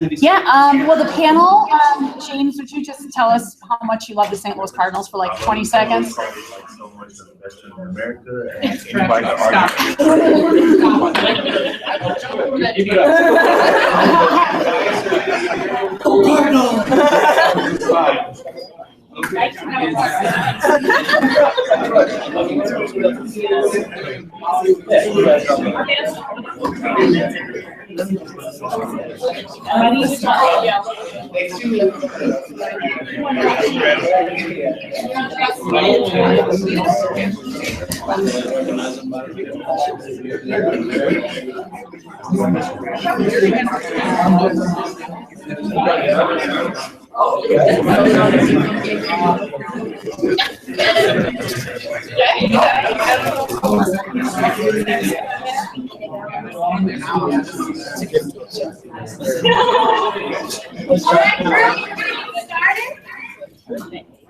Well, the panel, James, would you just tell us how much you love the St. Louis Cardinals for like 20 seconds? So much of the best in America, and anybody Go Cardinals! We're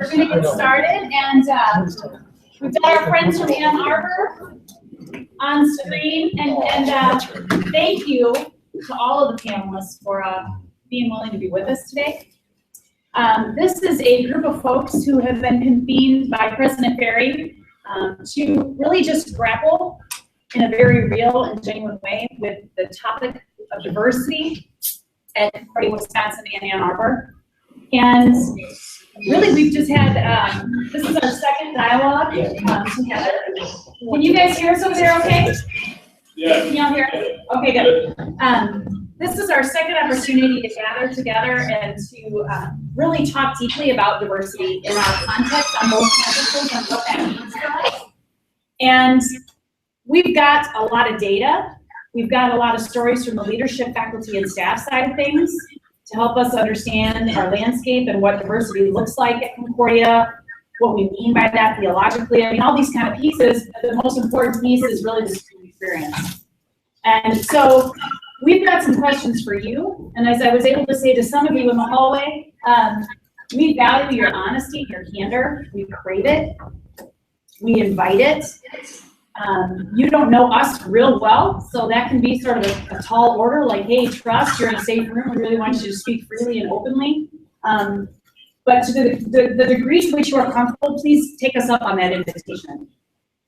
going to get started, and we've got our friends from Ann Arbor on screen, and thank you to all of the panelists for being willing to be with us today. This is a group of folks who have been convened by President Ferry to really just grapple in a very real and genuine way with the topic of diversity at Concordia, Wisconsin and Ann Arbor. And really, we've just had, this is our second dialogue together. Can you guys hear us over there okay? Yeah. Can y'all hear us? Okay, good. This is our second opportunity to gather together and to really talk deeply about diversity in our context on both campuses and what that means for us. And we've got a lot of data. We've got a lot of stories from the leadership, faculty, and staff side of things to help us understand our landscape and what diversity looks like at Concordia, what we mean by that theologically. I mean, all these kind of pieces, but the most important piece is really the student experience. And so we've got some questions for you. And as I was able to say to some of you in the hallway, we value your honesty, your candor. We crave it. We invite it. You don't know us real well, so that can be sort of a tall order, like, hey, trust, you're in a safe room, we really want you to speak freely and openly. But to the degree to which you are comfortable, please take us up on that invitation.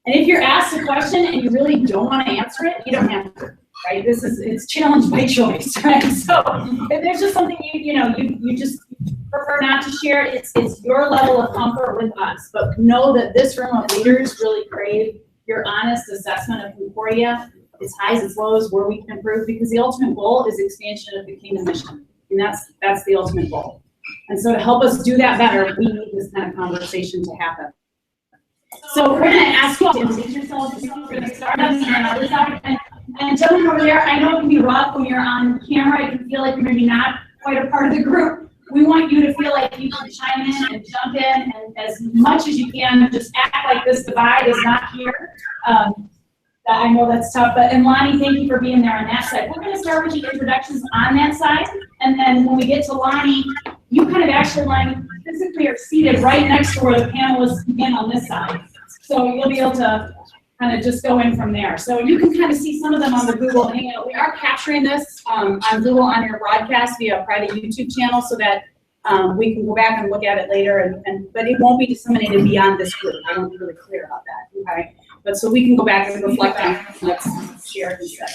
And if you're asked a question and you really don't want to answer it, you don't have to, right? It's challenge by choice, right? So if there's just something you just prefer not to share, it's your level of comfort with us. But know that this room of leaders really crave your honest assessment of Concordia, its highs, its lows, where we can improve, because the ultimate goal is expansion of the kingdom mission. And that's the ultimate goal. And so to help us do that better, we need this kind of conversation to happen. So we're going to ask you all to introduce yourselves. We're going to start on this topic. And gentlemen over there, I know it can be rough when you're on camera. It can feel like you're maybe not quite a part of the group. We want you to feel like you can chime in and jump in, and as much as you can, just act like this divide is not here. I know that's tough, and Lonnie, thank you for being there on that side. We're going to start with the introductions on that side, and then when we get to Lonnie, you kind of actually, Lonnie, physically are seated right next to where the panelists begin on this side. So you'll be able to kind of just go in from there. So you can kind of see some of them on the Google Hangout. We are capturing this on Google on your broadcast via a private YouTube channel so that we can go back and look at it later, but it won't be disseminated beyond this group. I want to be really clear about that, okay? But so we can go back and reflect on what's shared instead.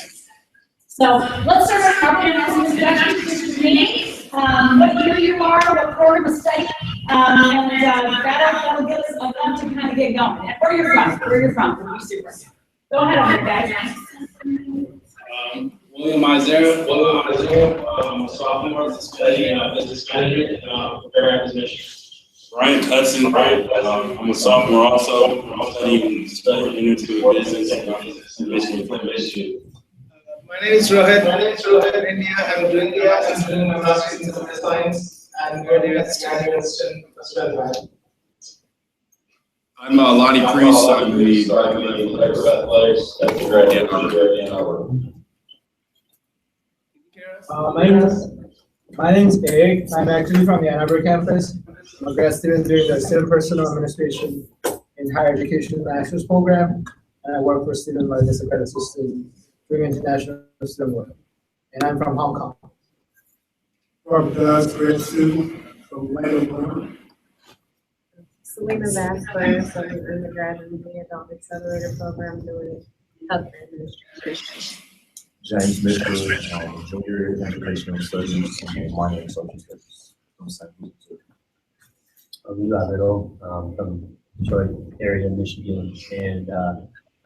So let's start our introduction. This is me, what year you are, what program of study, and that'll give us enough to kind of get going. And where you're from, would be super. Go ahead on guys. William Isaiah, I'm a sophomore studying business management and prepare acquisition. Ryan Hudson, I'm a sophomore also. I'm studying into business and Michigan. My name is Rohit in India. I'm doing my master's in computer science and graduate in Australia. I'm Lonnie Priest. I'm the director of athletics at the Ann Arbor. My name's Eric. I'm actually from the Ann Arbor campus. I'm a grad student doing the Student Personal Administration in Higher Education Master's Program, and I work for Student Wellness Accredited System doing international student work. And I'm from Hong Kong. from the grade two from Lando. Selena Vasquez, so the undergraduate in the adult accelerator program doing health administration. James Mitchell, junior in educational studies and minor in social studies from St. Louis. Eli Little, from Detroit area, Michigan, and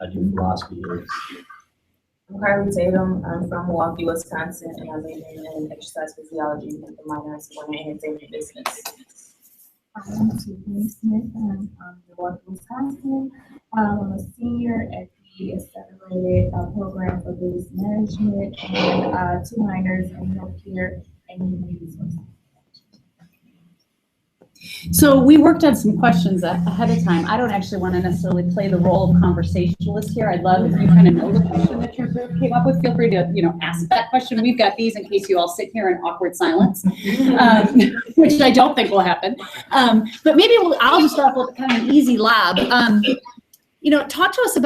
I do philosophy here. I'm Carly Tatum. I'm from Milwaukee, Wisconsin, and I'm majoring in exercise physiology with a minor in sport and entertainment business. I'm Tiffany Smith. I'm from Milwaukee, Wisconsin. I'm a senior at the accelerated program for business management and 2 minors in healthcare and human resources. So we worked on some questions ahead of time. I don't actually want to necessarily play the role of conversationalist here. I'd love if you kind of know the question that your group came up with. Feel free to, ask that question. We've got these in case you all sit here in awkward silence, which I don't think will happen. But maybe I'll just start with kind of an easy lob. Talk to us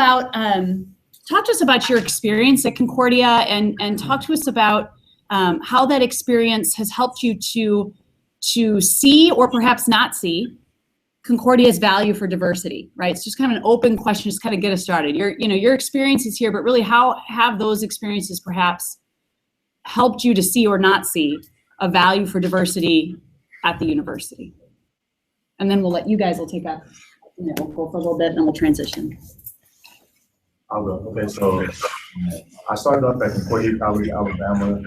about your experience at Concordia and talk to us about how that experience has helped you to see or perhaps not see Concordia's value for diversity, right? It's just kind of an open question, just kind of get us started. Your experiences here, but really how have those experiences perhaps helped you to see or not see a value for diversity at the university? And then we'll let you guys will take up, we'll go for a little bit and then we'll transition. I'll go. Okay, so I started off at Concordia College, Alabama.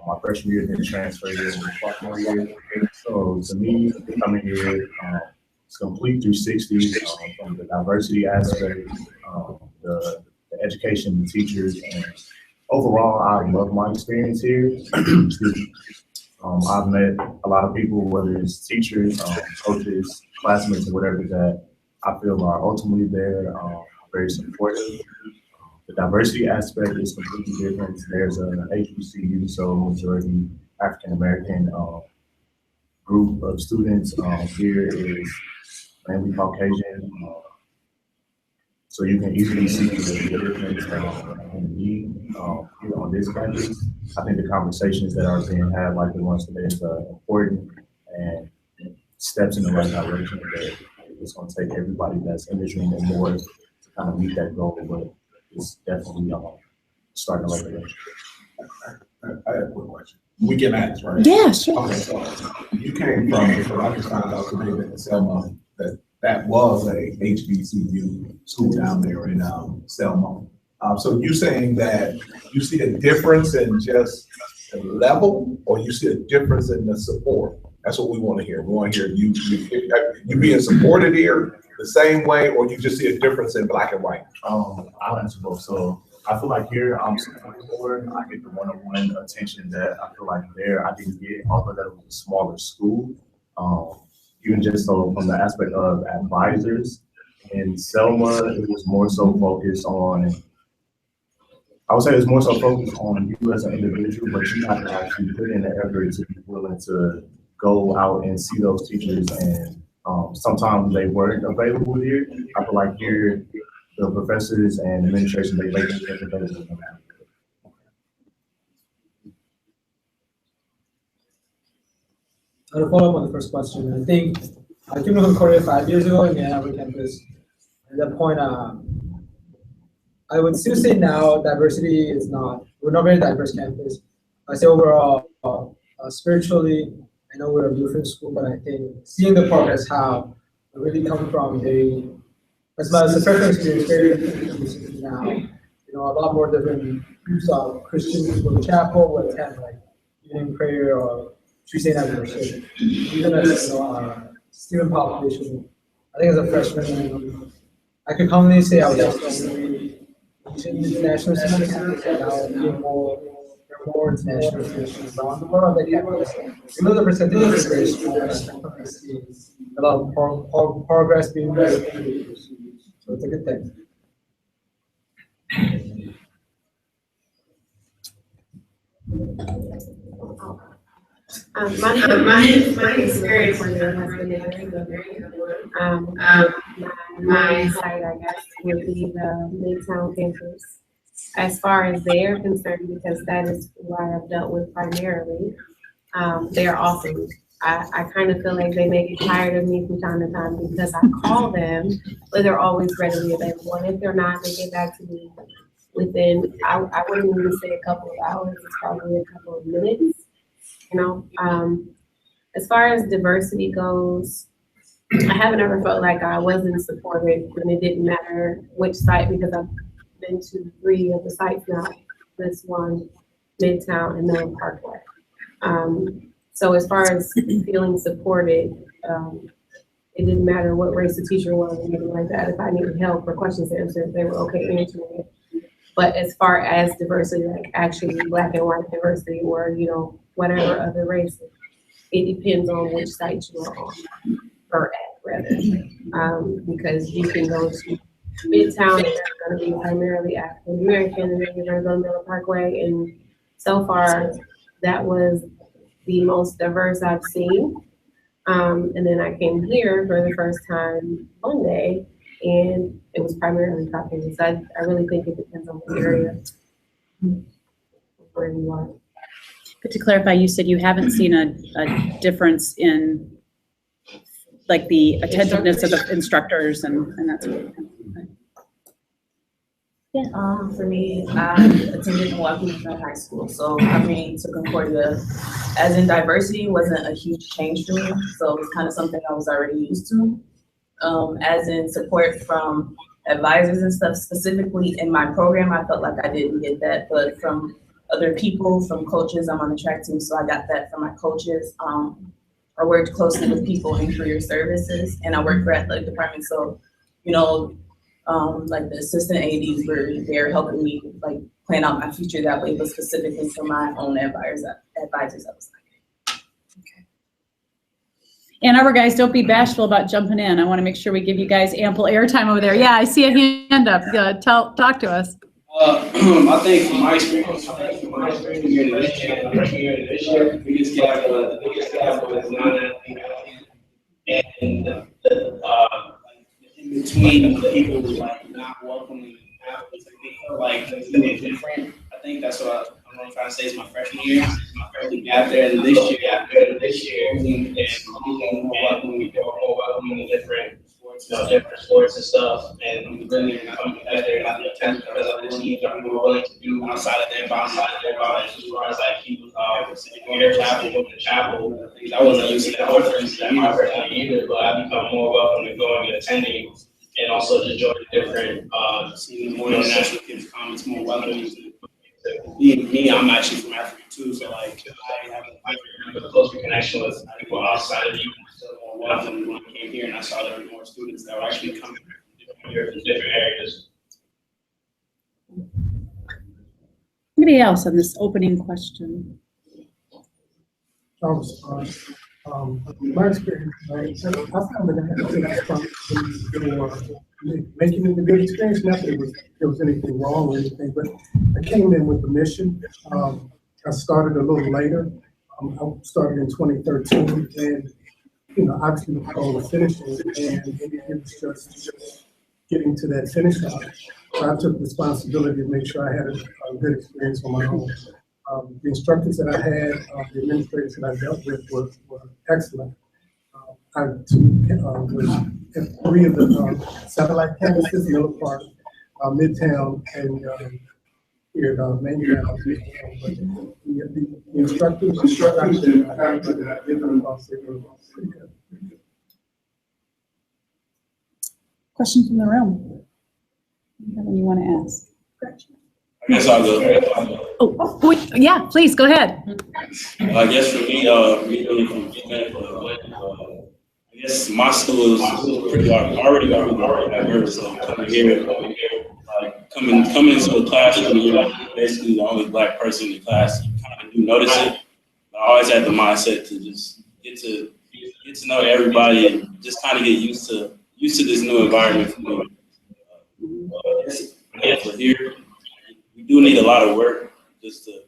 My freshman year, then transferred here in the sophomore year. So to me, coming here, it's complete 360 from the diversity aspect, the education, the teachers, and overall, I love my experience here. I've met a lot of people, whether it's teachers, coaches, classmates, or whatever, that I feel are ultimately there, very supportive. The diversity aspect is completely different. There's an HBCU, so majority African American group of students. Here is mainly Caucasian, so you can easily see the difference in need here on this campus. I think the conversations that are being had, like the ones today, is important and steps in the right direction. That it's going to take everybody that's in this room and more to kind of meet that goal, but it's definitely starting the right direction. I have one question. We can ask, right? Yeah, sure. Okay, so you came from, so I just found out today that in Selma, that was a HBCU school down there in Selma. So you saying that you see a difference in just the level, or you see a difference in the support? That's what we want to hear. We want to hear you being supported here the same way, or you just see a difference in black and white? I'll answer both. So I feel like here I'm supported more. I get the one-on-one attention that I feel like there I didn't get, although that it was a smaller school. Even just so from the aspect of advisors, in Selma, it was more so focused on, I would say it's more so focused on you as an individual, but you have to actually put in the effort to be willing to go out and see those teachers, and sometimes they weren't available here. I feel like here, the professors and administration, they make it available. I'll follow up on the first question. I think I came to Concordia 5 years ago in the Ann Arbor campus. At that point, I would still say now diversity is we're not a very diverse campus. I say overall, spiritually, I know we're a different school, but I think seeing the progress how we really come from as well as the freshman experience, very different now. A lot more different groups of Christians from the chapel would attend like evening prayer or Tuesday night worship. Even as our student population, I think as a freshman, I could commonly say I was actually international students, and I would be more international students around the world on the campus. Even though the percentage is very small, I definitely see a lot of progress being made. So it's a good thing. My experience with it has been a very good one. My site, I guess, would be the Midtown campus. As far as they are concerned, because that is who I have dealt with primarily. They are awesome. I kind of feel like they may get tired of me from time to time because I call them, but they're always readily available. And if they're not, they get back to me within, I wouldn't even say a couple of hours, it's probably a couple of minutes, you know? As far as diversity goes, I haven't ever felt like I wasn't supported and it didn't matter which site because I've been to 3 of the sites now, this one, Midtown and Miller Parkway. So as far as feeling supported, it didn't matter what race the teacher was or anything like that. If I needed help or questions answered, they were okay answering it. But as far as diversity, like actually Black and white diversity or, you know, whatever other races, it depends on which site you are on, or at rather. Because you can go to Midtown and they're gonna be primarily African American, and then you're gonna go to Miller Parkway, and so far, that was the most diverse I've seen. And then I came here for the first time Monday, and it was primarily Caucasian. So I really think it depends on the area where you are. But to clarify, you said you haven't seen a difference in like the attentiveness of the instructors and that sort of thing. Yeah. For me, I attended Milwaukee Unified High School, so coming to Concordia, as in diversity, wasn't a huge change for me. So it was kind of something I was already used to. As in support from advisors and stuff, specifically in my program, I felt like I didn't get that, but from other people, from coaches, I'm on the track team, so I got that from my coaches. I worked closely with people in career services, and I worked for athletic department, so, you know, like the assistant ADs were there helping me like plan out my future that way, but specifically for my own advisors, I was like, okay. Ann Arbor guys, don't be bashful about jumping in. I want to make sure we give you guys ample airtime over there. Yeah, I see a hand up. Talk to us. I think from my experience, here this year, the biggest gap was non-athlete and in between the people who like not welcoming athletes, they feel like they're different. I think that's what I'm trying to say is my freshman year. My freshman gap there, and this year, and more welcoming to different sports and stuff, and really coming together and not the attention because of the teams are more willing to do outside of their bounds, as far as like people sitting here, chapel, going to chapel. I wasn't used to that my freshman year either, but I become more welcome to going and attending, and also just joining different seeing more international kids come. It's more welcoming to me. I'm actually from Africa too, so like I have a closer connection with people outside of you. When I came here and I saw there were more students that were actually coming from different areas. Anybody else on this opening question? My experience, I found that I had to responsibility for making it a good experience. Not that there was anything wrong or anything, but I came in with a mission. I started a little later. I started in 2013, and obviously the goal was finishing, and it was just getting to that finish line. So I took responsibility to make sure I had a good experience on my own. The instructors that I had, the administrators that I dealt with were excellent. I was at 3 of the satellite campuses, Miller Park, Midtown, and here at Manuel. The instructors that I did them across the pretty good. Question from the room. Anyone you want to ask? I guess I'll go. Oh, yeah, please, go ahead. I guess for me, I guess my school is pretty already diverse. So coming here, like coming into the classroom, you're like basically the only Black person in the class. You kind of do notice it. But I always had the mindset to just get to know everybody and just kind of get used to this new environment for me. For here, we do need a lot of work just to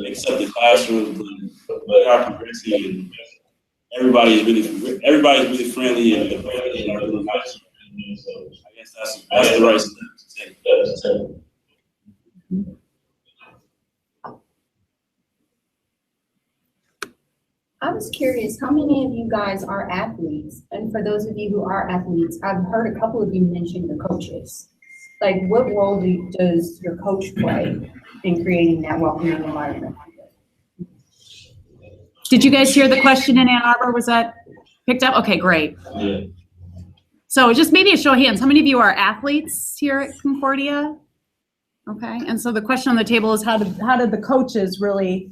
accept the classroom, but we are progressing, and everybody's really friendly and are really nice. So I guess that's the right step to take. I was curious, how many of you guys are athletes? And for those of you who are athletes, I've heard a couple of you mention the coaches. Like, what role does your coach play in creating that welcoming environment? Did you guys hear the question in Ann Arbor? Was that picked up? Okay, great. Yeah. So just maybe a show of hands. How many of you are athletes here at Concordia? Okay, and so the question on the table is how did the coaches really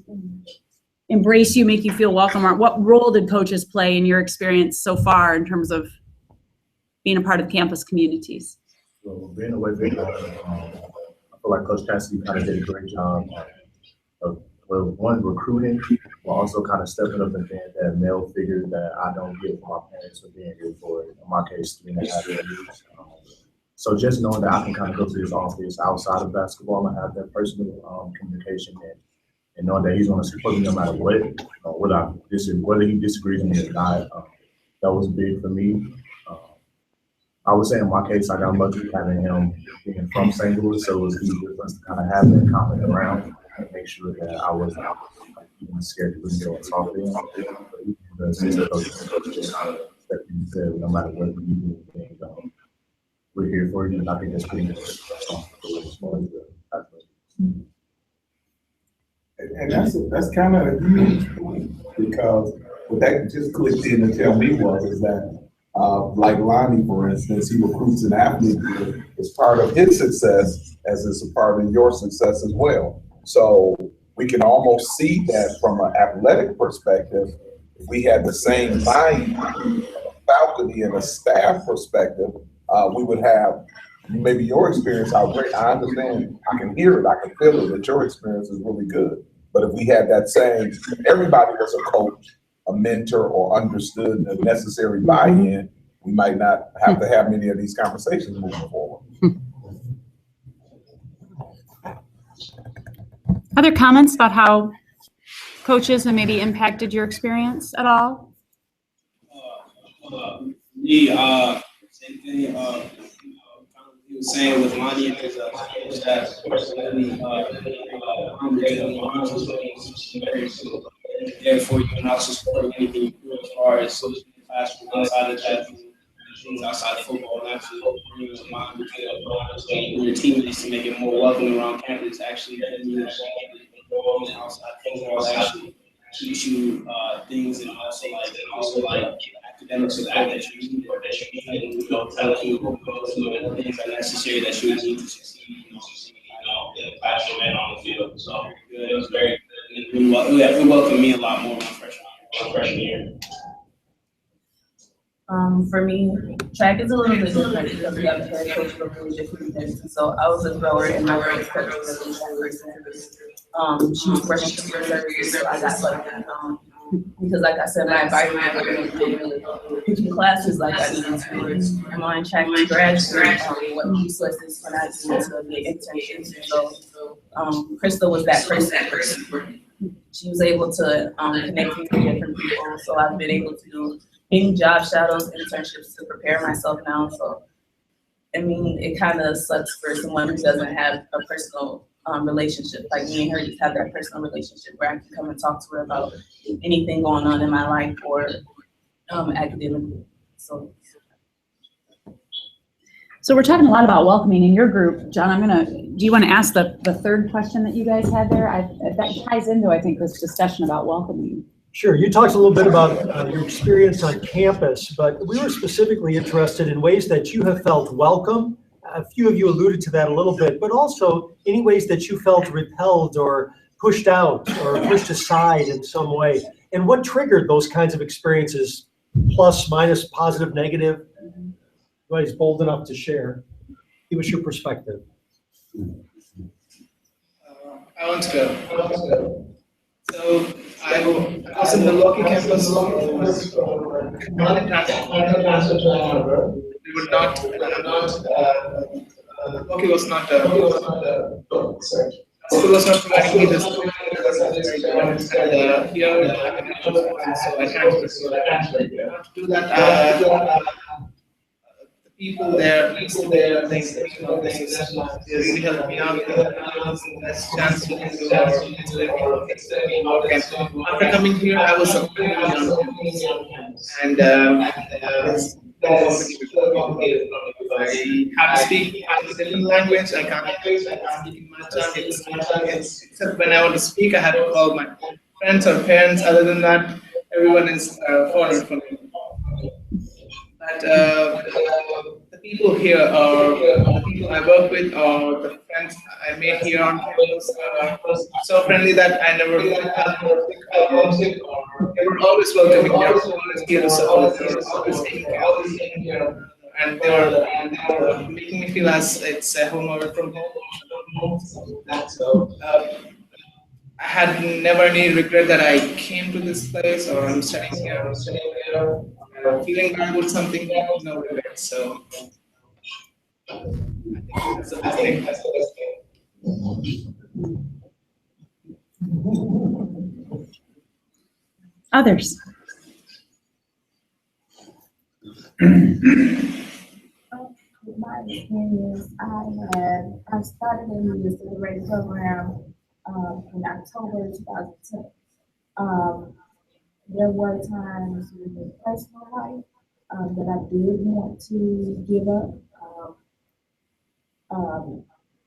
embrace you, make you feel welcome? Or what role did coaches play in your experience so far in terms of being a part of campus communities? Well, being away from I feel like Coach Cassidy kind of did a great job of one, recruiting, while also kind of stepping up and being that male figure that I don't get from my parents for being here for, in my case, 3.5 years. So just knowing that I can kind of go to his office outside of basketball and have that personal communication and knowing that he's going to support me no matter what, whether he disagrees with me or not, that was big for me. I would say in my case, I got lucky having him being from St. Louis, so it was easy for us to kind of have that common ground and make sure that I wasn't like, even scared to really go and talk to him. But even the coach just kind of stepped in and said, no matter what you do, we're here for you, and I think that's pretty much And that's kind of a huge point, because what that just clicked in and tell me is that like Lonnie, for instance, he recruits an athlete as part of his success as it's a part of your success as well. So we can almost see that from an athletic perspective. If we had the same mind, faculty and a staff perspective, we would have maybe your experience. I understand, I can hear it, I can feel it, that your experience is really good. But if we had that same, everybody was a coach, a mentor, or understood the necessary buy-in, we might not have to have many of these conversations moving forward. Other comments about how coaches have maybe impacted your experience at all? Same thing, he was saying with Lonnie and his staff, there for you and also supporting anything you do as far as classroom outside of that, things outside of football, and actually bringing to mind with your teammates to make it more welcoming around campus, actually outside football, actually teach you things and also like academics of that you need, or that you need, and tell you things are necessary that you need to succeed, in the classroom and on the field. So it was very good. It welcomed me a lot more my freshman year. For me, track is a little bit different because we have a head coach for really different things. And so I was a thrower in my first coach she was running so I got lucky. Because like I said, my environment wasn't really picking classes like I needed to. I'm on track to graduate. What useless is when I need to get internships. So Krista was that person. She was able to connect me to different people. So I've been able to do many job shadows, internships to prepare myself now. So I mean, it kind of sucks for someone who doesn't have a personal relationship. Like me and her just have that personal relationship where I can come and talk to her about anything going on in my life or academically. So we're talking a lot about welcoming in your group. John, do you want to ask the third question that you guys had there? That ties into, I think, this discussion about welcoming. Sure, you talked a little bit about your experience on campus, but we were specifically interested in ways that you have felt welcome. A few of you alluded to that a little bit, but also any ways that you felt repelled or pushed out or pushed aside in some way. And what triggered those kinds of experiences, plus, minus, positive, negative? Anybody's bold enough to share. Give us your perspective. I want to go. So I was in the Milwaukee campus. We would not. Milwaukee was not. School was not providing me this. And here, so I can't do that. people there, things that they really helped me out. That's chance to after coming here, I was completely young, and it's complicated. I have to speak a different language. I can't speak in my tongue. Except when I want to speak, I have to call my friends or parents. Other than that, everyone is foreign for me. But the people here, or the people I work with, or the friends I made here on campus are so friendly that I never homesick. They were always welcoming. They were always here to support. They were always taking care of me. And they were making me feel as it's a home away from home. So I had never any regret that I came to this place, or I'm studying here. Feeling bad with something, no regret. So I think that's the best thing. Others? With my experience, I started in the accelerated program in October 2010. There were times in my personal life that I did want to give up.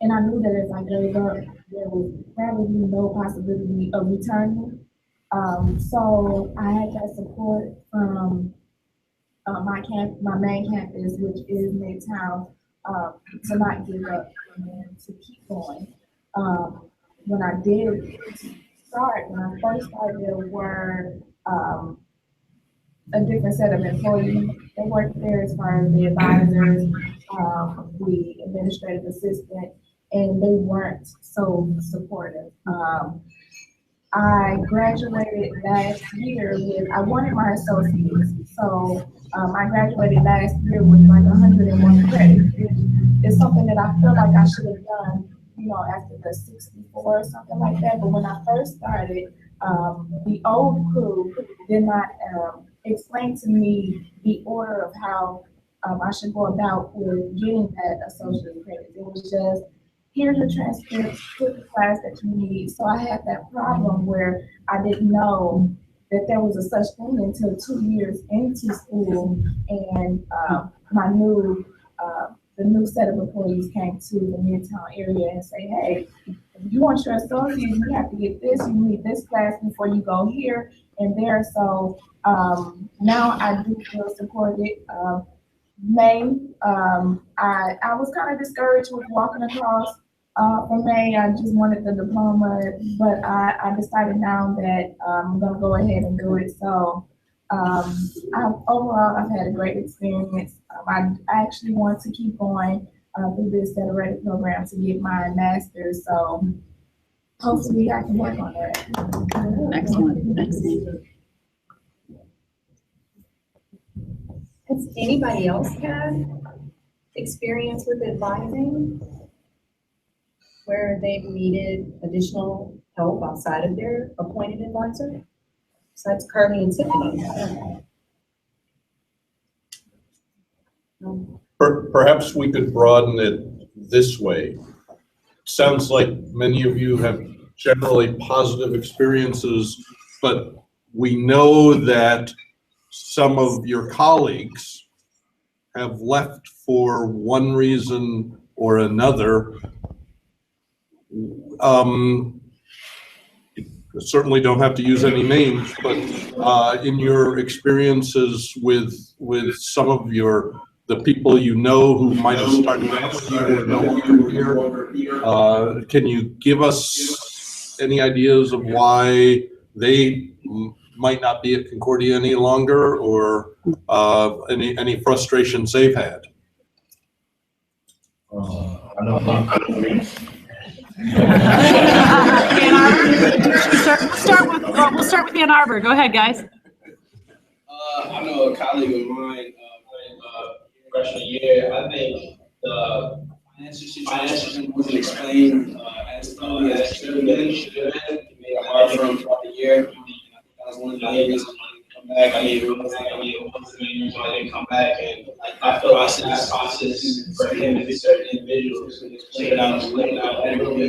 And I knew that if I gave up, there was probably no possibility of returning. So I had that support from my main campus, which is Midtown, to not give up and to keep going. When I did start, when I first started, there were a different set of employees that worked there, as far as the advisors, the administrative assistant, and they weren't so supportive. I graduated last year with, I wanted my associates, so I graduated last year with like 101 credits. It's something that I feel like I should have done, you know, after the 64 or something like that. But when I first started, the old crew did not explain to me the order of how I should go about with getting that associate credit. It was just, here's your transcripts, pick the class that you need. So I had that problem where I didn't know that there was a such thing until 2 years into school, and the new set of employees came to the Midtown area and say, hey, if you want your associates, you have to get this, you need this class before you go here and there. So now I do feel supported. May, I was kind of discouraged with walking across for May. I just wanted the diploma, but I decided now that I'm gonna go ahead and do it. So overall, I've had a great experience. I actually want to keep going through this accelerated program to get my master's. So hopefully I can work on that. Excellent, excellent. Has anybody else had experience with advising where they've needed additional help outside of their appointed advisor? Besides Carly and Tiffany. Perhaps we could broaden it this way. Sounds like many of you have generally positive experiences, but we know that some of your colleagues have left for one reason or another. Certainly don't have to use any names, but in your experiences with some of the people you know who might have started out with you or no longer here, can you give us any ideas of why they might not be at Concordia any longer, or any frustrations they've had? I know. We'll start with Ann Arbor. Go ahead, guys. I know a colleague of mine, freshman year. I think the financial situation wasn't explained as clearly as it should have been. It made it hard for him throughout the year. That was one of the areas come back. I mean, it was like I mean, it was the main reason why I didn't come back. And like that process for him and certain individuals laid out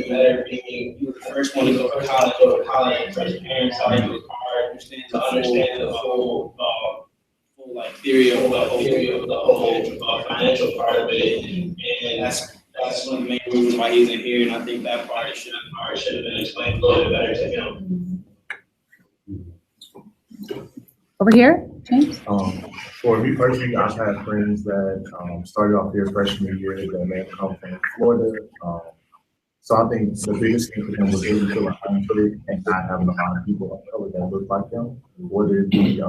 better, being you were the first one to go to college, first parents how it was hard to understand the full like theory of the whole financial part of it, and that's one of the main reasons why he's in here. And I think that part should have been explained a little bit better to him. Over here, James? For me personally, I've had friends that started off their freshman year that may have come from Florida. So I think the biggest thing for them was really feeling unfit and not having a lot of people of color that look like them, whether it be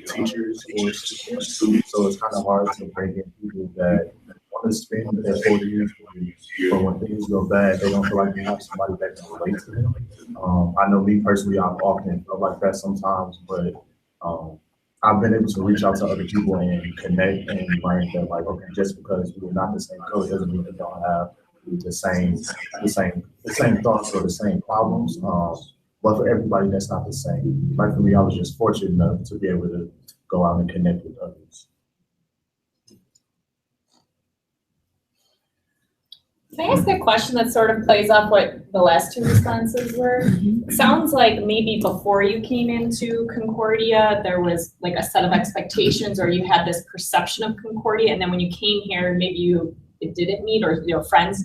teachers or students. So it's kind of hard to bring in people that want to spend their 4 years with you, but when things go bad, they don't feel like they have somebody that can relate to them. I know me personally, I've often felt like that sometimes, but I've been able to reach out to other people and connect and learn that, like, okay, just because we're not the same color doesn't mean we don't have the same thoughts or the same problems. But for everybody, that's not the same. Like for me, I was just fortunate enough to be able to go out and connect with others. Can I ask a question that sort of plays off what the last two responses were? It sounds like maybe before you came into Concordia, there was like a set of expectations, or you had this perception of Concordia, and then when you came here, maybe it didn't meet, or your friends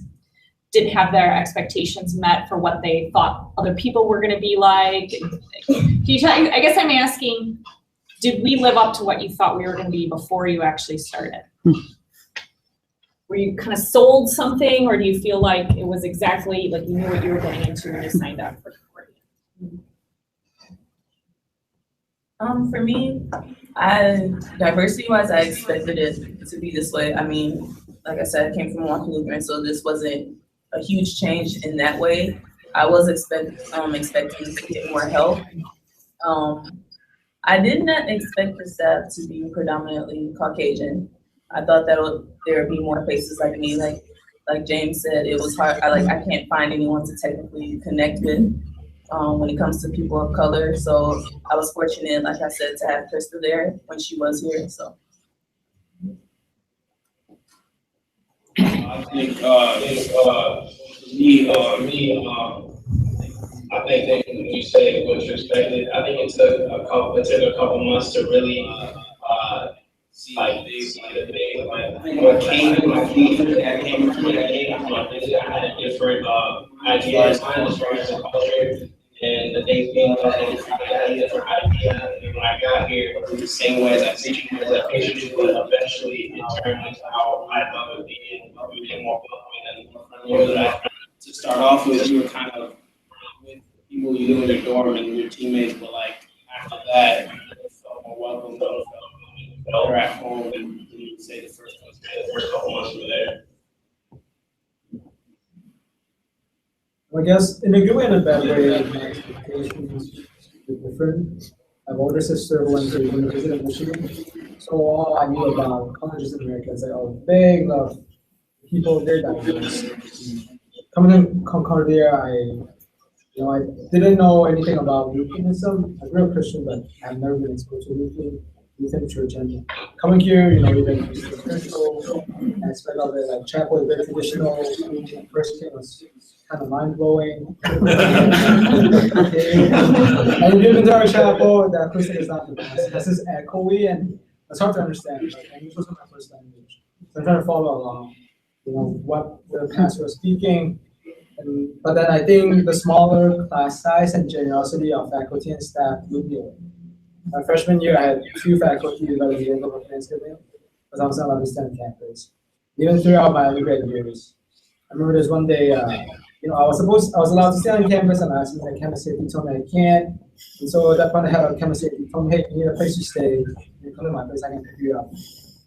didn't have their expectations met for what they thought other people were going to be like. Can you tell? I guess I'm asking, did we live up to what you thought we were going to be before you actually started? Were you kind of sold something, or do you feel like it was exactly like you knew what you were getting into when you signed up for Concordia? For me, diversity-wise, I expected it to be this way. I mean, like I said, I came from Milwaukee Lutheran, so this wasn't a huge change in that way. I was expecting to get more help. I did not expect the staff to be predominantly Caucasian. I thought that there would be more faces like me. Like James said, it was hard. I can't find anyone to technically connect with when it comes to people of color. So I was fortunate, like I said, to have Krista there when she was here. So. I think I think when you say what you expected, I think it took a couple months to really see like what came to my feet. I came from I had a different idea as far as the culture and the things being done, I had a different idea. And when I got here, it was the same way as I see you, but eventually it turned into how I thought it would be, and we became more welcoming and friendly. To start off with, you were kind of with people you knew in your dorm and your teammates, but like after that, you felt more welcome, felt better at home than you would say the first couple months we were there. I guess in a good way and a bad way, my expectations were different. My older sister went to University of Michigan, so all I knew about colleges in America is like, oh, big love, people, they're diverse. Coming to Concordia, I didn't know anything about Lutheranism. I grew up Christian, but I've never been exposed to Lutheran church. And coming here, we went to the spiritual aspect of it, like chapel is very traditional. First thing was kind of mind-blowing. And you get into our chapel, the acoustic is not the best. This is echoey, and it's hard to understand. Like, English was my first language. So I'm trying to follow along, what the pastor was speaking. But then I think the smaller class size and generosity of faculty and staff would be. My freshman year, I had 2 faculty that was able to Thanksgiving because I was not allowed to stay on campus. Even throughout my undergrad years, I remember there's one day, I was allowed to stay on campus, and I asked my campus safety told me I can't. And so at that point, I had a campus safety told me, hey, you need a place to stay. You come to my place, I can pick you up.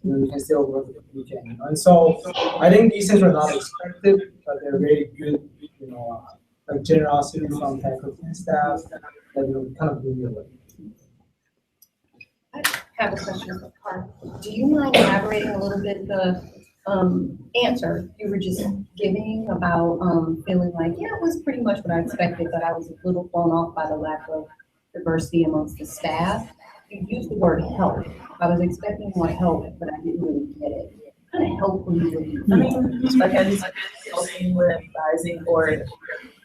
You can stay over the weekend. And so I think these things were not expected, but they're very good, like generosity from faculty and staff that kind of blew me away. I have a question for Park. Do you mind elaborating a little bit the answer you were just giving about feeling like, yeah, it was pretty much what I expected, but I was a little thrown off by the lack of diversity amongst the staff? you used the word help. I was expecting more help, but I didn't really get it. What kind of help were you looking for? I mean, like I just helping with advising or,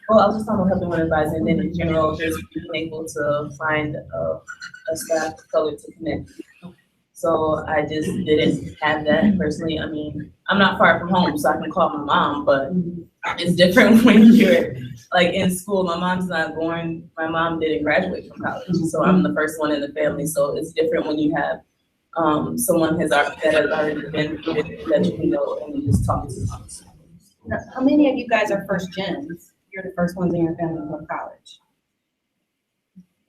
well, I was just talking about helping with advising, and then in general, just being able to find a staff of color to connect. So I just didn't have that personally. I mean, I'm not far from home, so I can call my mom, but it's different when you're like in school. My mom's not born, my mom didn't graduate from college, so I'm the first one in the family. So it's different when you have someone that has already been through it that you can know and you just talk to. How many of you guys are first gens? You're the first ones in your family to go to college.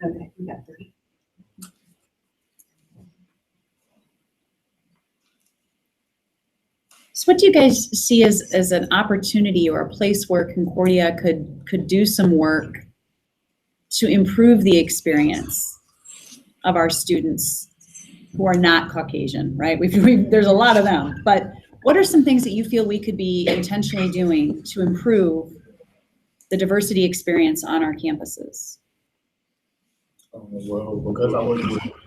Okay, we got 3. So what do you guys see as an opportunity or a place where Concordia could do some work to improve the experience of our students who are not Caucasian, right? There's a lot of them, but what are some things that you feel we could be intentionally doing to improve the diversity experience on our campuses? Well, because I work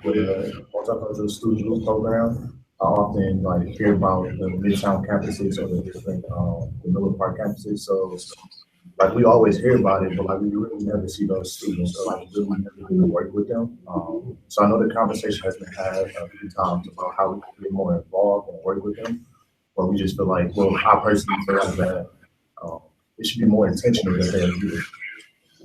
with a multicultural student youth program, I often hear about the Midtown campuses or the different the Miller Park campuses. So we always hear about it, but we really never see those students or really never really work with them. So I know the conversation has been had a few times about how we can get more involved and work with them. But we just feel like, well, I personally feel like that it should be more intentional than they do.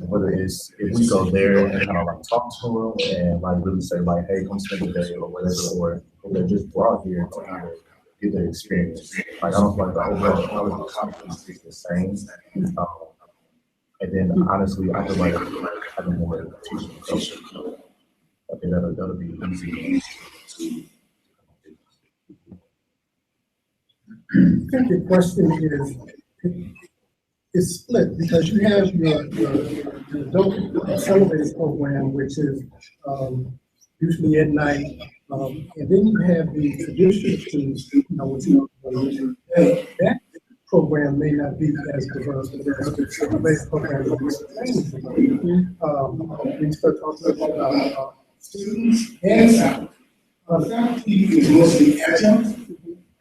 Whether it's if we go there and kind of talk to them and really say hey, come spend the day or whatever, or if they're just brought here to kind of get their experience. I don't feel like the overall conference is the same. And then honestly, I feel like having more teaching culture. I think that'll be easy. I think the question is split because you have your adult accelerated program, which is usually at night, and then you have the traditional students, that program may not be as diverse as the accelerated program. We start talking about students and faculty is mostly adjunct.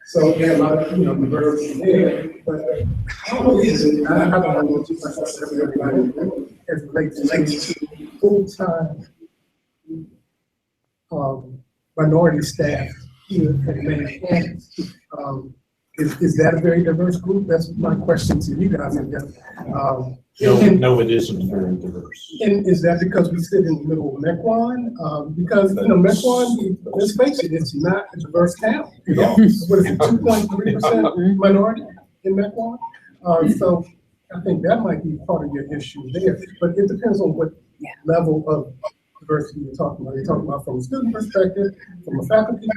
So we have a lot of, diversity there, but how is it, I don't know too much about everybody, as it relates to full-time minority staff here at the main campus. Is that a very diverse group? That's my question to you guys, I guess. No, it isn't very diverse. And is that because we sit in the middle of Mequon? Because, Mequon, let's face it, it's not a diverse town. What is it, 2.3% minority in Mequon? So I think that might be part of your issue there. But it depends on what level of diversity you're talking about. You're talking about from a student perspective, from a faculty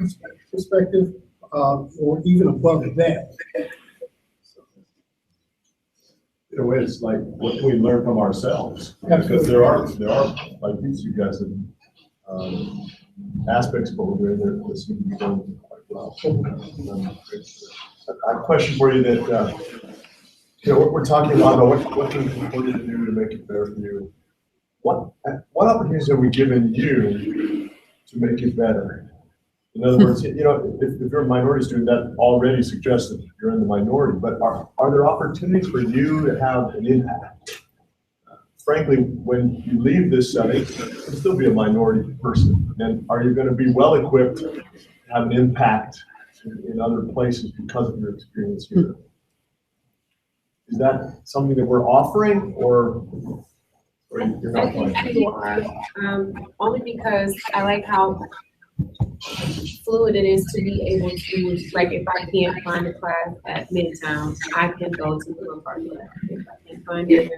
perspective, or even above that. In a way, it's like, what can we learn from ourselves? Because there are like these you guys have aspects of what we're doing that seem to be going quite well. A question for you that what we're talking about what can Concordia do to make it better for you? What opportunities have we given you to make it better? In other words, if you're a minority student, that already suggests that you're in the minority, but are there opportunities for you to have an impact? Frankly, when you leave this setting, you'll still be a minority person. And are you going to be well equipped to have an impact in other places because of your experience here? Is that something that we're offering, or you're not? I think you are, only because I like how fluid it is to be able to, like, if I can't find a class at Midtown, I can go to Miller Park. If I can't find it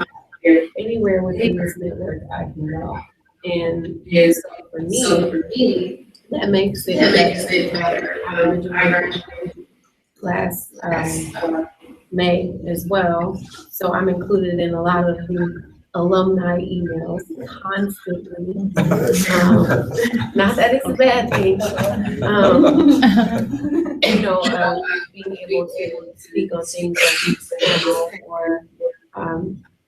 anywhere within this network, I can go. And so for me, that makes it better. I originally last May as well, so I'm included in a lot of the alumni emails constantly. Not that it's a bad thing. Being able to speak on things or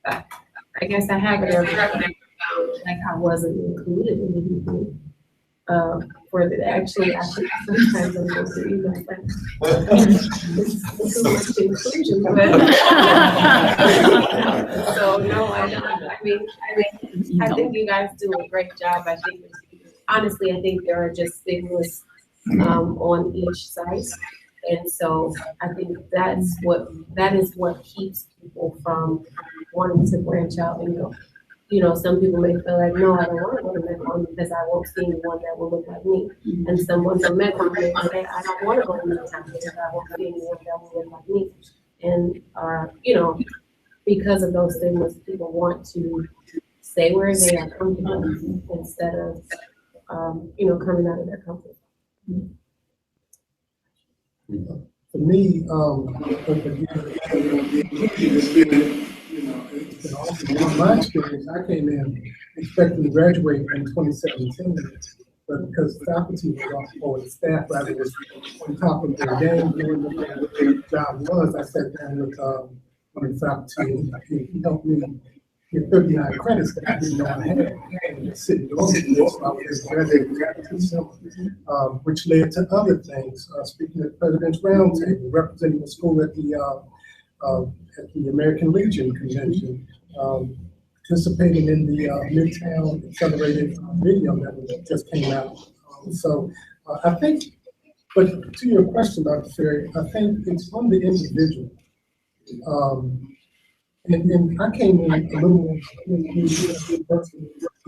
I guess I haven't ever felt like I wasn't included in anything. For the, actually, I think sometimes I'm going to email that. It's too much inclusion, but. So, no, I don't, I think you guys do a great job. I think, honestly, I think there are just stigmas, on each side. And so I think that is what keeps people from wanting to branch out and go. You know, some people may feel like, no, I don't want to go to Metcon because I won't see anyone that will look like me. And someone from Metcon may say, I don't want to go to Metcon because I won't see anyone that will look like me. And, you know, because of those things, people want to stay where they are comfortable instead of, you know, coming out of their comfort zone. For me, again, it's been, you know, it's been awesome. In my experience, I came in expecting to graduate in 2017, but because faculty was off, or the staff rather was on top of their game, doing what their job was, I sat down with one of the faculty, and he helped me get 39 credits that I didn't know I had. And sitting on this, I was graduating, which led to other things. Speaking at President's Roundtable, representing the school at the American Legion Convention, participating in the Midtown Accelerated video that just came out. So I think, but to your question, Dr. Ferry, I think it's on the individual. And I came in a little more, the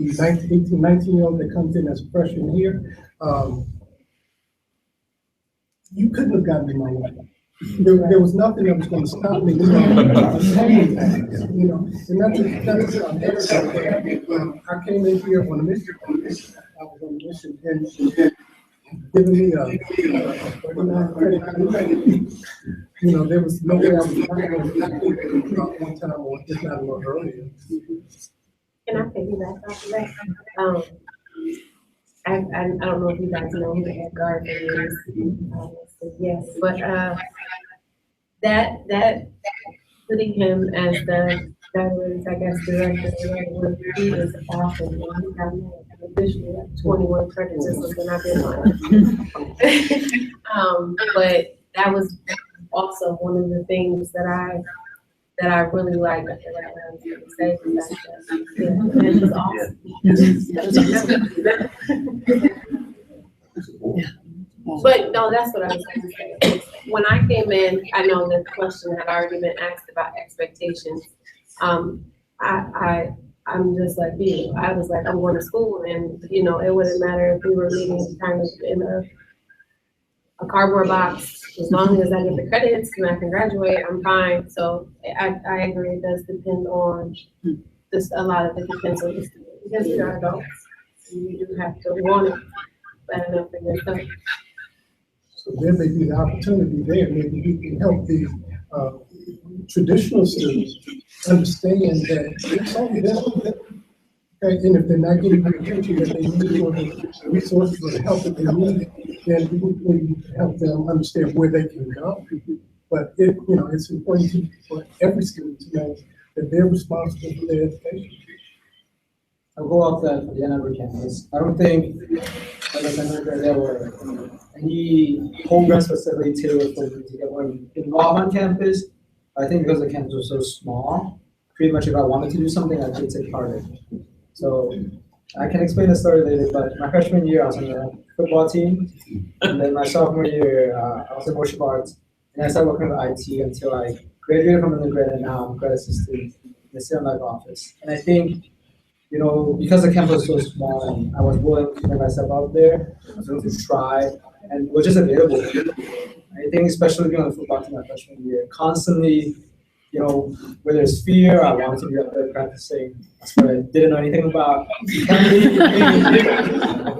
18, 19-year-old that comes in as a freshman here, you couldn't have gotten in my way. There was nothing that was going to stop me from saying that, you know, and that's I came in here on a mission. I was on a mission, and giving me a 39 credit. You know, there was no way I was not going to one time or if not a little earlier. Can I piggyback off of that? I don't know if you guys know who Ed Gardner is. Yes, but that putting him as the veterans, I guess, director, he is awesome. He got me officially like 21 credits or something. I did one. But that was also one of the things that I really liked. I feel like I was going to say it was awesome. But no, that's what I was going to say. When I came in, I know the question had already been asked about expectations. I'm just like you. I was like, I'm going to school, and you know, it wouldn't matter if we were meeting kind of in a cardboard box. As long as I get the credits and I can graduate, I'm fine. So I agree. It does depend on just a lot of it depends on the student because we are adults. You do have to want it bad enough for yourself. So there may be the opportunity there. Maybe we can help the traditional students understand that it's only them. Okay, and if they're not getting the attention that they need or the resources or the help that they need, then we can help them understand where they can go. But it's important for every student to know that they're responsible for their education. I'll go off that for the Ann Arbor campus. I don't think, like I mentioned, there were any programs specifically tailored for me to get more involved on campus. I think because the campus was so small, pretty much if I wanted to do something, I could take part in it. So I can explain the story later, but my freshman year, I was on the football team. And then my sophomore year, I was in martial arts. And I started working with IT until I graduated from undergrad, and now I'm a grad assistant in the City Life office. And I think, you know, because the campus was so small and I was willing to make myself out there, I was willing to try, and was just available. I think especially being on the football team my freshman year, constantly, you know, whether it's fear, I wanted to be up there practicing. That's what I didn't know anything about.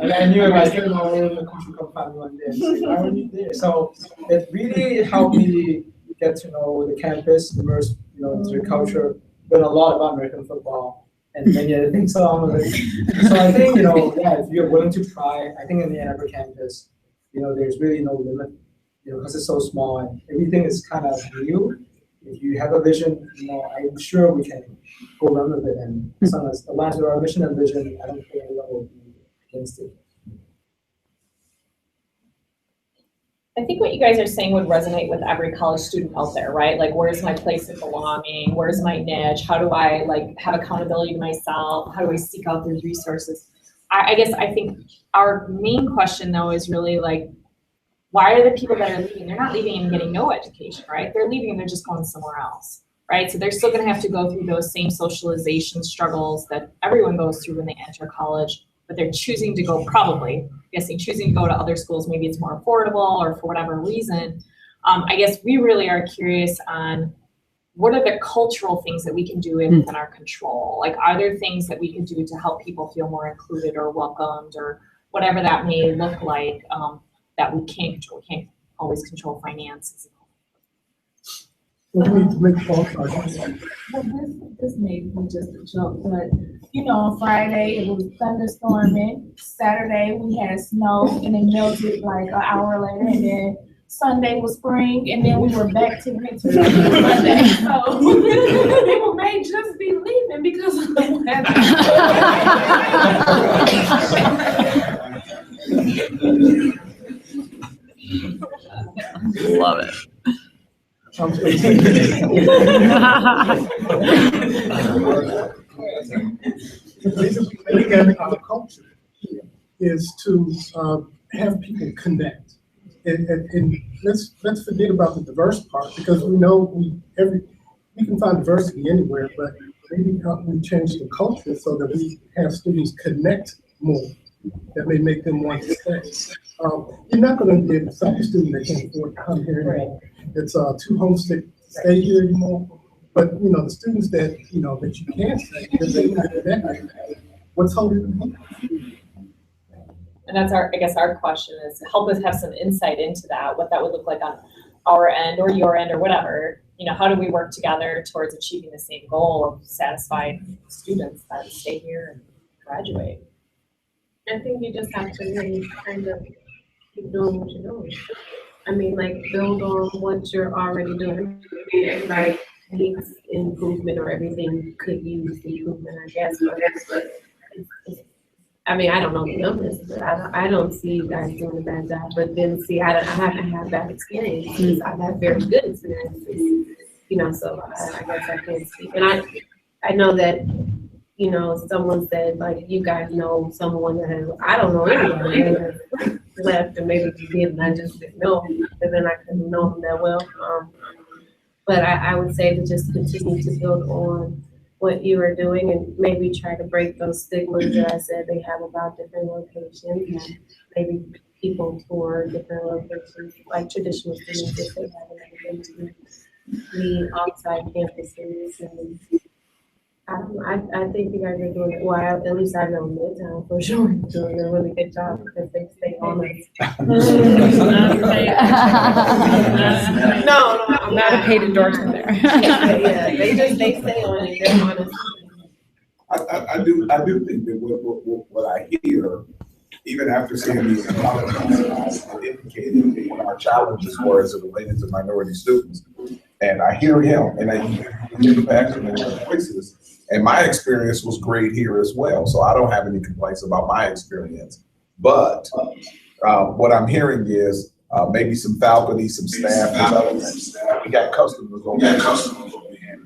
And I knew if I stayed in my room, the coach would come find me one day and say, why are you there? So it really helped me get to know the campus, immerse, you know, into the culture, learn a lot about American football and many other things along with it. So I think, you know, yeah, if you're willing to try, I think in the Ann Arbor campus, you know, there's really no limit, you know, because it's so small and everything is kind of new. If you have a vision, you know, I'm sure we can go run with it. And as long as it aligns with our mission and vision, I don't think anyone will be against it. I think what you guys are saying would resonate with every college student out there, right? Like, where's my place of belonging? Where's my niche? How do I like have accountability to myself? How do I seek out those resources? I guess I think our main question though is really like, why are the people that are leaving? They're not leaving and getting no education, right? They're leaving and they're just going somewhere else, right? So they're still gonna have to go through those same socialization struggles that everyone goes through when they enter college, but they're choosing to go choosing to go to other schools. Maybe it's more affordable or for whatever reason. I guess we really are curious on what are the cultural things that we can do within our control? Like, are there things that we can do to help people feel more included or welcomed or whatever that may look like that we can't control? We can't always control finances. We need to make false arguments. Well, this may be just a joke, but you know, on Friday it was thunderstorming. Saturday we had snow and it melted like an hour later, and then Sunday was spring, and then we were back to winter Monday. So people may just be leaving because of the weather. Love it. The reason we make it our culture is to have people connect. And let's forget about the diverse part, because we know we can find diversity anywhere, but maybe we change the culture so that we have students connect more. That may make them want to stay. You're not going to get some student that can't afford to come here anymore. It's too homesick to stay here anymore. But you know, the students that that you can stay, because they can connect. What's holding them here? And that's I guess our question is to help us have some insight into that, what that would look like on our end or your end or whatever. You know, how do we work together towards achieving the same goal of satisfied students that stay here and graduate? I think you just have to really kind of keep doing what you're doing. I mean, like, build on what you're already doing. Everybody needs improvement, or everything could use improvement, I guess. But I mean, I don't know the numbers, but I don't see you guys doing a bad job. But then, see, I haven't had bad experiences. I've had very good experiences, so I guess I can't speak. And I know that, someone said, like, you guys know someone that has, I don't know anyone that has left, and maybe you did, and I just didn't know, and then I couldn't know them that well. But I would say to just continue to build on what you are doing, and maybe try to break those stigmas that I said they have about different locations, and maybe people tour different locations, like traditional students, if they haven't been to the outside campuses. And I think you guys are doing it well. At least I know Midtown for sure doing a really good job, because they stay on us. No, I'm not a paid endorsement there. Yeah, they stay on it. They're on us. I do think that what I hear, even after seeing these apologies, indicated what our challenges were as it related to minority students. And I hear him, and I hear the passion in their voices. And my experience was great here as well. So I don't have any complaints about my experience. But what I'm hearing is maybe some faculty, some staff development. We got customers on that.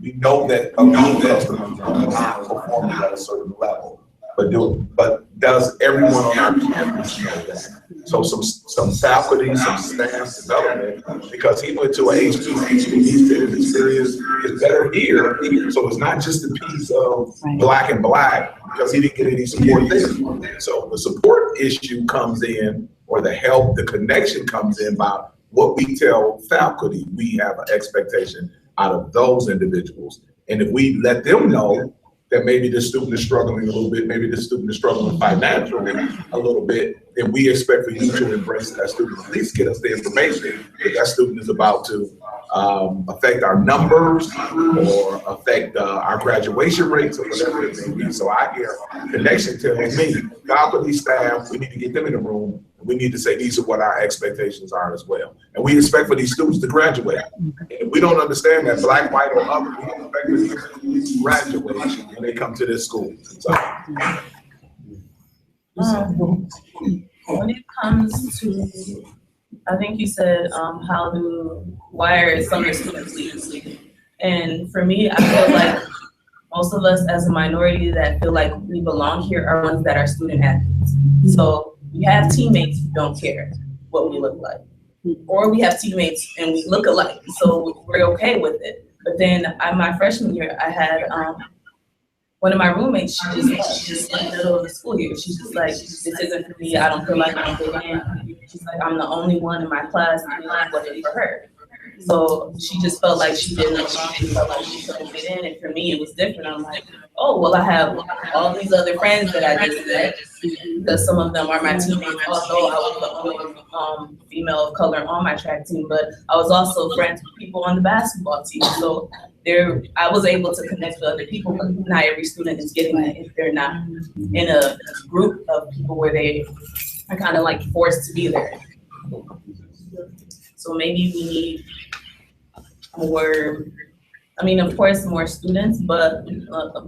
We know that a lot of customers are not performing at a certain level. But does everyone on our campus know that? So some faculty, some staff development, because he went to a HBCU, he said his experience is better here. So it's not just a piece of black and black, because he didn't get any support there. So the support issue comes in, or the help, the connection comes in by what we tell faculty. We have an expectation out of those individuals. And if we let them know that maybe the student is struggling a little bit, maybe the student is struggling financially a little bit, then we expect for you to embrace that student, at least get us the information that that student is about to affect our numbers or affect our graduation rates or whatever it may be. So I hear connection telling me, faculty, staff, we need to get them in the room. We need to say these are what our expectations are as well. And we expect for these students to graduate. And if we don't understand that, black, white, or other, we expect for these students to graduate when they come to this school. So. When it comes to I think you said, why are some of the students leaving? And for me, I feel like most of us as a minority that feel like we belong here are ones that are student athletes. So we have teammates who don't care what we look like. Or we have teammates and we look alike, so we're okay with it. But then my freshman year, I had one of my roommates, she just in the middle of the school year, she's just like, this isn't for me, I don't feel like I'm fit in. She's like, I'm the only one in my class who wasn't for her. So she just felt like she didn't belong, she felt like she couldn't fit in, and for me, it was different. I'm like, oh, well, I have all these other friends that I just met, because some of them are my teammates, although I was the only female of color on my track team, but I was also friends with people on the basketball team. So I was able to connect with other people, but not every student is getting that if they're not in a group of people where they are kind of like forced to be there. So maybe we need more, I mean, of course, more students, but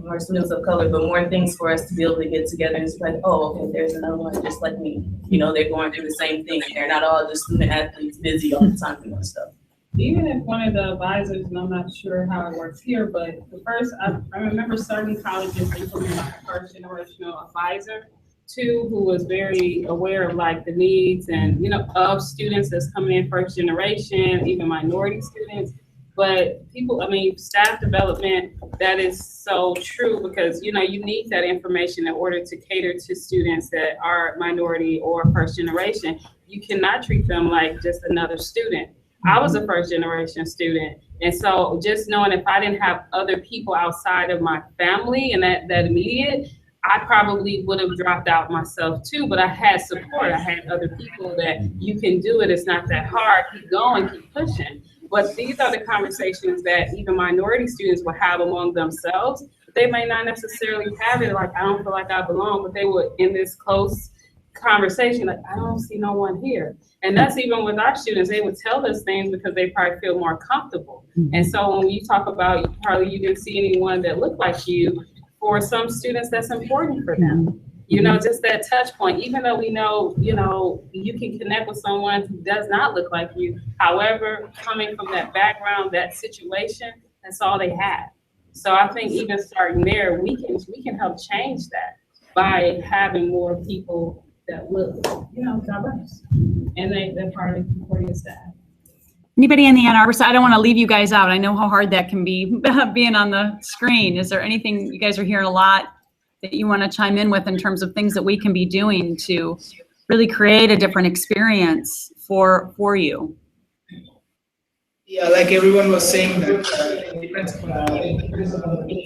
more students of color, but more things for us to be able to get together and it's like, oh, okay, there's another one just like me. You know, they're going through the same thing. They're not all just student athletes busy all the time doing stuff. Even if one of the advisors, and I'm not sure how it works here, but I remember certain colleges implementing a first generational advisor too, who was very aware of like the needs and, you know, of students that's coming in first generation, even minority students. But staff development, that is so true because, you know, you need that information in order to cater to students that are minority or first generation. You cannot treat them like just another student. I was a first generation student. And so just knowing if I didn't have other people outside of my family and that immediate, I probably would have dropped out myself too, but I had support. I had other people that you can do it. It's not that hard. Keep going, keep pushing. But these are the conversations that even minority students will have among themselves. They may not necessarily have it like, I don't feel like I belong, but they would in this close conversation, like, I don't see no one here. And that's even with our students, they would tell us things because they probably feel more comfortable. And so when you talk about probably you didn't see anyone that looked like you, for some students, that's important for them. You know, just that touch point, even though we know, you know, you can connect with someone who does not look like you. However, coming from that background, that situation, that's all they have. So I think even starting there, we can help change that by having more people that look, you know, diverse. And they're part of the Concordia staff. Anybody in the Ann Arbor side? I don't want to leave you guys out. I know how hard that can be being on the screen. Is there anything you guys are hearing a lot that you want to chime in with in terms of things that we can be doing to really create a different experience for you? Yeah, like everyone was saying that it depends on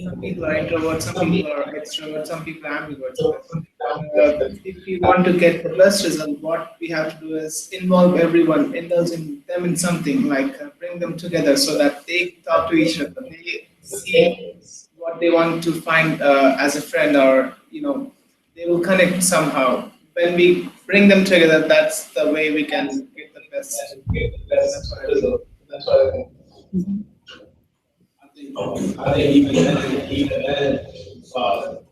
some people are introverts, some people are extroverts, some people are ambiverts. If we want to get the best result, what we have to do is involve everyone, indulge in them in something, like bring them together so that they talk to each other, they see what they want to find as a friend, or, you know, they will connect somehow. When we bring them together, that's the way we can get the best. That's what I think. I think even then,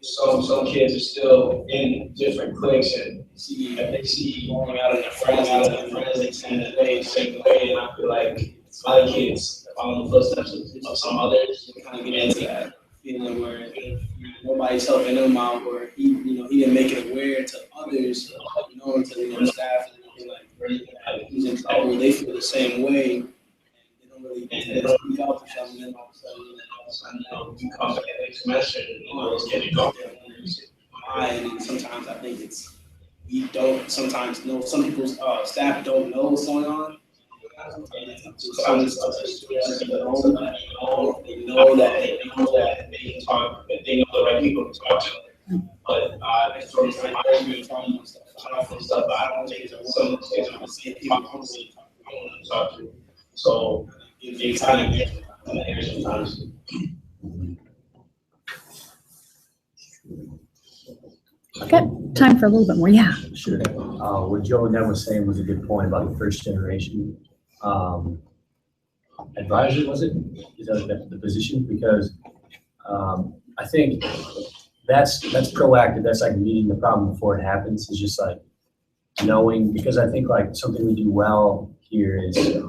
some kids are still in different cliques and they see going out of their friends, they tend to play the same way, and I feel like other kids follow the footsteps of some others and kind of get into that feeling where nobody's helping them out, or he didn't make it aware to others, to the staff, and like he's in trouble. They feel the same way. Speak out for something, and all of a sudden, you come back next semester, it's getting go there. And sometimes I think we don't sometimes know, some people's staff don't know what's going on. Sometimes other students they know that they can talk, that they know the right people to talk to. But next door, I agree with talking stuff, but I don't think some of those things are the same people I want to talk to. So it's kind of different here sometimes. Okay, time for a little bit more. Yeah. Sure. What Joe and Deb was saying was a good point about the first generation advisor. Was it? Is that the position? Because I think that's proactive. That's like meeting the problem before it happens. It's just like knowing, because I think like something we do well here is a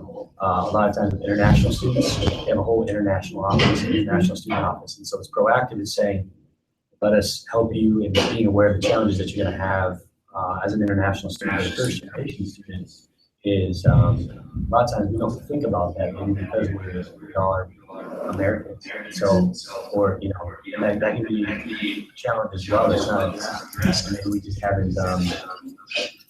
lot of times with international students, they have a whole international office, international student office. And so it's proactive in saying, let us help you in being aware of the challenges that you're going to have as an international student or first generation student. Is a lot of times we don't think about that maybe because we are Americans. So, or, you know, and that can be a challenge as well. It's not, maybe we just haven't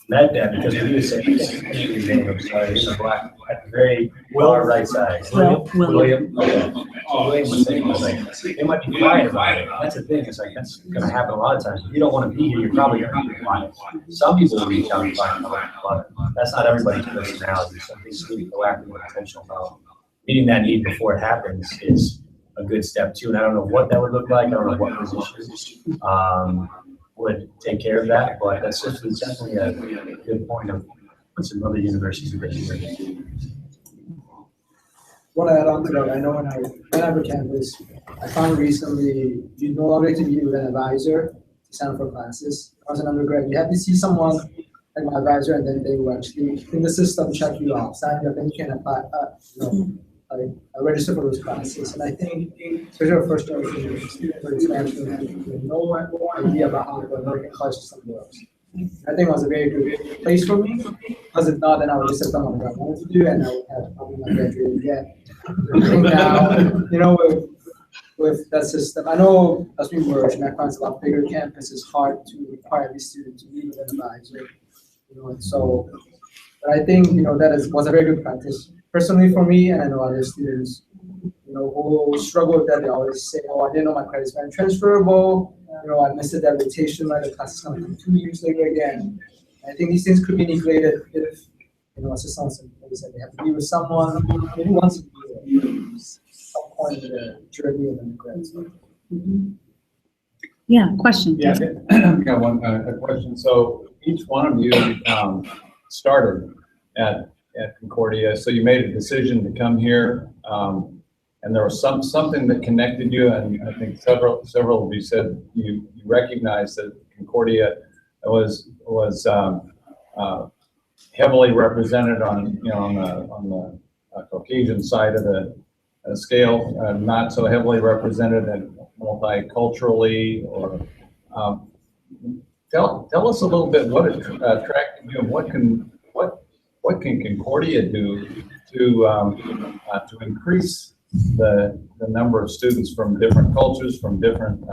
met that because we do say, I'm sorry, he's a black at the very far right side. William. Okay. William was saying, they might be quiet about it. That's the thing. It's like, that's going to happen a lot of times. If you don't want to be here, you're probably going to be quiet. Some people will reach out and find out, but that's not everybody's personality. Some people need to be proactive and intentional about meeting that need before it happens is a good step too. And I don't know what that would look like. I don't know what position would take care of that, but that's definitely a good point of what some other universities are doing. What I add on to that, I know when I went over campus, I found recently you no longer have to meet with an advisor to sign up for classes. As an undergrad, you have to see someone like my advisor, and then they will actually in the system check you off, sign you up, and you can apply. Register for those classes. And I think, especially our first generation students or expansion, have no idea about how to go American college somewhere else. I think it was a very good place for me, because if not, then I would just have done what I wanted to do, and I would have probably not graduated yet. I think now, you know, with that system, I know as we merge, and I find it's a lot bigger campus, it's hard to require every student to meet with an advisor. You know, and so, but I think, you know, was a very good practice. Personally for me, and I know other students, you know, who struggle with that, they always say, oh, I didn't know my credits weren't transferable, you know, I missed that rotation, like the class is coming 2 years later again. I think these things could be neglected if, you know, assistants, like I said, they have to be with someone maybe once a year, some point in the journey of undergrad. Yeah, question. Yeah, I got one a question. So each one of you started at Concordia, so you made a decision to come here, and there was something that connected you, and I think several of you said you recognized that Concordia was heavily represented on the Caucasian side of the scale, not so heavily represented and multiculturally. Or tell us a little bit what attracted you, and what can Concordia do to increase the number of students from different cultures, from different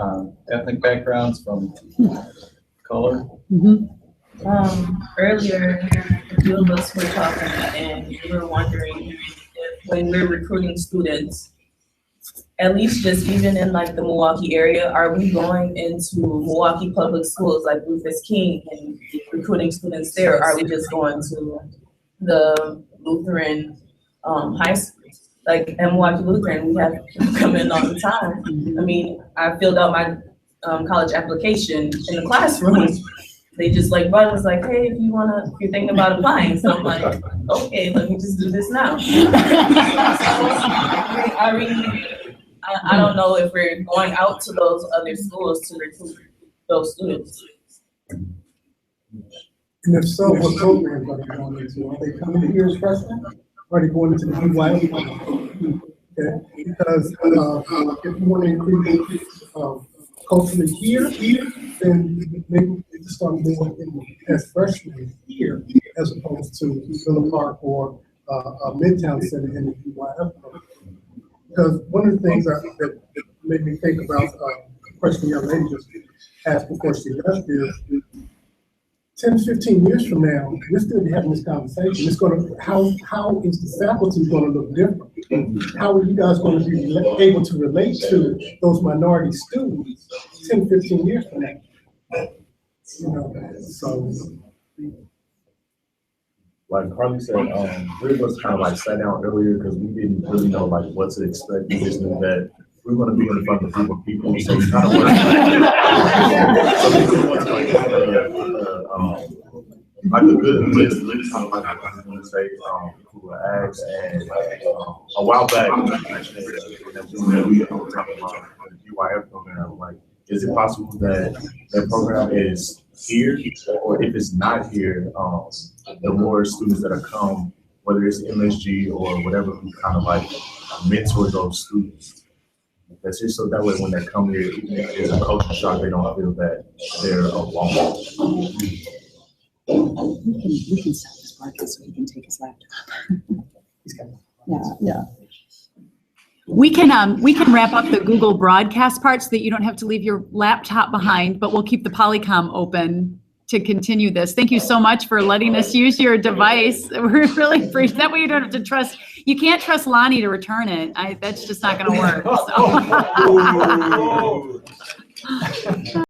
ethnic backgrounds, from color? Earlier, a few of us were talking, and we were wondering if when we're recruiting students, at least just even in like the Milwaukee area, are we going into Milwaukee public schools like Rufus King and recruiting students there? Or are we just going to the Lutheran high school? Like at Milwaukee Lutheran, we have people come in all the time. I mean, I filled out my college application in the classroom. They just like, but was like, hey, if you're thinking about applying. So I'm like, okay, let me just do this now. I don't know if we're going out to those other schools to recruit those students. And if so, what programs are they going into? Are they coming here as freshmen? Or are they going into the BYU? Okay. Because if you want to increase culturally here, then maybe they just start more as freshmen here, as opposed to Villa Park or Midtown Center in the BYF program. Because one of the things that made me think about the question the young lady just asked before she left is, 10, 15 years from now, we're still having this conversation. It's going to, how is the faculty going to look different? How are you guys going to be able to relate to those minority students 10, 15 years from now? You know, so. Like Carly said, three of us kind of like sat down earlier because we didn't really know like what to expect. We just knew that we're going to be in front of a group of people, so we kind of want like a good list kind of like I was going to say, who were asked, and a while back, actually, we were talking about the UIF program. Like, is it possible that that program is here, or if it's not here, the more students that are come, whether it's MSG or whatever, who kind of like mentor those students. That's just so that way when they come here, even if there's a culture shock, they don't feel that they're alone. We can stop this broadcast so he can take his laptop. Yeah. We can wrap up the Google broadcast part so that you don't have to leave your laptop behind, but we'll keep the Polycom open to continue this. Thank you so much for letting us use your device. We're really appreciate that way you don't have to trust, you can't trust Lonnie to return it. That's just not gonna work, so.